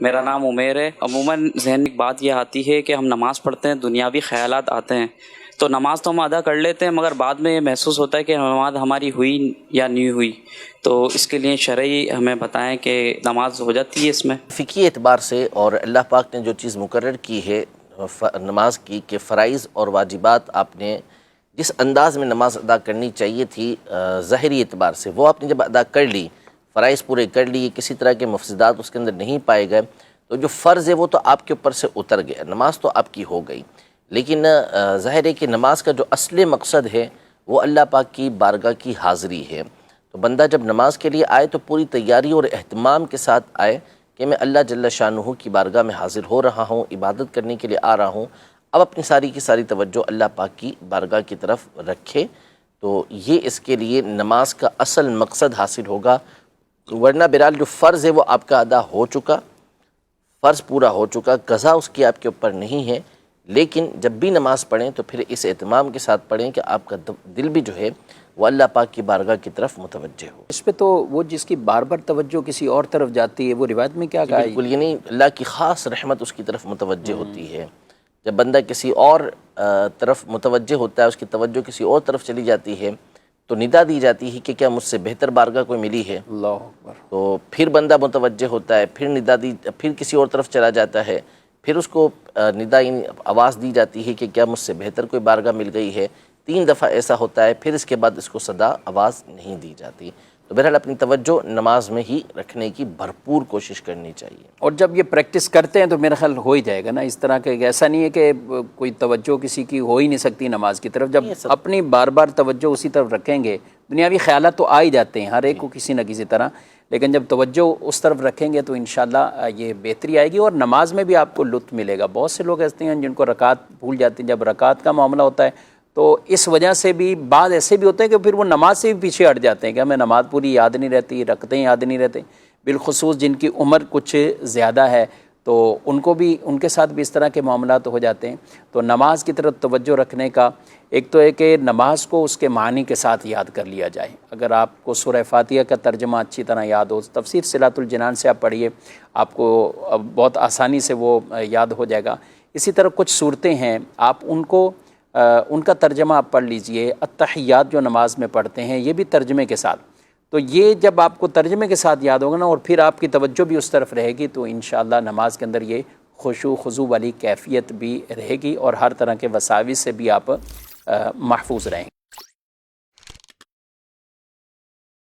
میرا نام عمیر ہے۔ عموماً ذہن میں ایک بات یہ آتی ہے کہ ہم نماز پڑھتے ہیں، دنیاوی خیالات آتے ہیں، تو نماز تو ہم ادا کر لیتے ہیں، مگر بعد میں یہ محسوس ہوتا ہے کہ نماز ہماری ہوئی یا نہیں ہوئی۔ تو اس کے لیے شرعی ہمیں بتائیں کہ نماز ہو جاتی ہے اس میں؟ فقہی اعتبار سے اور اللہ پاک نے جو چیز مقرر کی ہے نماز کی کہ فرائض اور واجبات آپ نے جس انداز میں نماز ادا کرنی چاہیے تھی ظاہری اعتبار سے، وہ آپ نے جب ادا کر لی، فرائض پورے کر لی، کسی طرح کے مفسدات اس کے اندر نہیں پائے گئے، تو جو فرض ہے وہ تو آپ کے اوپر سے اتر گیا، نماز تو آپ کی ہو گئی۔ لیکن ظاہر ہے کہ نماز کا جو اصل مقصد ہے وہ اللہ پاک کی بارگاہ کی حاضری ہے۔ تو بندہ جب نماز کے لیے آئے تو پوری تیاری اور اہتمام کے ساتھ آئے کہ میں اللہ جل شانہ کی بارگاہ میں حاضر ہو رہا ہوں، عبادت کرنے کے لیے آ رہا ہوں۔ اب اپنی ساری کی ساری توجہ اللہ پاک کی بارگاہ کی طرف رکھے، تو یہ اس کے لیے نماز کا اصل مقصد حاصل ہوگا۔ ورنہ بہرحال جو فرض ہے وہ آپ کا ادا ہو چکا، فرض پورا ہو چکا، قضا اس کی آپ کے اوپر نہیں ہے۔ لیکن جب بھی نماز پڑھیں تو پھر اس اہتمام کے ساتھ پڑھیں کہ آپ کا دل بھی جو ہے وہ اللہ پاک کی بارگاہ کی طرف متوجہ ہو۔ اس پہ تو وہ جس کی بار بار توجہ کسی اور طرف جاتی ہے، وہ روایت میں کیا کہا ہے؟ بالکل، یعنی اللہ کی خاص رحمت اس کی طرف متوجہ ہوتی ہے۔ جب بندہ کسی اور طرف متوجہ ہوتا ہے، اس کی توجہ کسی اور طرف چلی جاتی ہے، تو ندا دی جاتی ہے کہ کیا مجھ سے بہتر بارگاہ کوئی ملی ہے؟ اللہ اکبر۔ تو پھر بندہ متوجہ ہوتا ہے، پھر ندا دی، پھر کسی اور طرف چلا جاتا ہے، پھر اس کو ندا آواز دی جاتی ہے کہ کیا مجھ سے بہتر کوئی بارگاہ مل گئی ہے۔ 3 دفعہ ایسا ہوتا ہے، پھر اس کے بعد اس کو صدا آواز نہیں دی جاتی۔ تو بہرحال اپنی توجہ نماز میں ہی رکھنے کی بھرپور کوشش کرنی چاہیے۔ اور جب یہ پریکٹس کرتے ہیں تو میرا خیال ہو ہی جائے گا نا، اس طرح کہ ایسا نہیں ہے کہ کوئی توجہ کسی کی ہو ہی نہیں سکتی نماز کی طرف۔ جب اپنی بار بار توجہ اسی طرف رکھیں گے، دنیاوی خیالات تو آ ہی جاتے ہیں ہر ایک کو کسی نہ کسی طرح، لیکن جب توجہ اس طرف رکھیں گے تو انشاءاللہ یہ بہتری آئے گی، اور نماز میں بھی آپ کو لطف ملے گا۔ بہت سے لوگ ایسے ہیں جن کو رکعت بھول جاتے ہیں، جب رکعت کا معاملہ ہوتا ہے تو اس وجہ سے بھی بعض ایسے بھی ہوتے ہیں کہ پھر وہ نماز سے بھی پیچھے ہٹ جاتے ہیں کہ ہمیں نماز پوری یاد نہیں رہتی، رکعتیں یاد نہیں رہتے، بالخصوص جن کی عمر کچھ زیادہ ہے تو ان کو بھی، ان کے ساتھ بھی اس طرح کے معاملات ہو جاتے ہیں۔ تو نماز کی طرف توجہ رکھنے کا ایک تو ہے کہ نماز کو اس کے معنی کے ساتھ یاد کر لیا جائے۔ اگر آپ کو سورہ فاتحہ کا ترجمہ اچھی طرح یاد ہو، تفسیر صلاۃ الجنان سے آپ پڑھیے، آپ کو بہت آسانی سے وہ یاد ہو جائے گا۔ اسی طرح کچھ صورتیں ہیں، آپ ان کو ان کا ترجمہ آپ پڑھ لیجئے۔ التحیات جو نماز میں پڑھتے ہیں یہ بھی ترجمے کے ساتھ، تو یہ جب آپ کو ترجمے کے ساتھ یاد ہوگا نا، اور پھر آپ کی توجہ بھی اس طرف رہے گی، تو انشاءاللہ نماز کے اندر یہ خشوع خضوع والی کیفیت بھی رہے گی، اور ہر طرح کے وساوس سے بھی آپ محفوظ رہیں گے۔